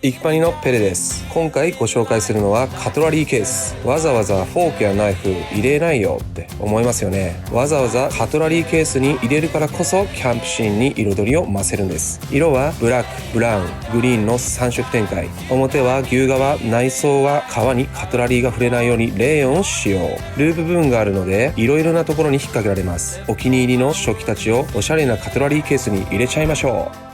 イキパニのペレです。今回ご紹介するのはカトラリーケース。わざわざフォークやナイフ入れないよって思いますよね。わざわざカトラリーケースに入れるからこそキャンプシーンに彩りを増せるんです。色はブラック、ブラウン、グリーンの3色展開。表は牛革、内装は革にカトラリーが触れないようにレーヨンを使用。ループ部分があるのでいろいろなところに引っ掛けられます。お気に入りの食器たちをおしゃれなカトラリーケースに入れちゃいましょう。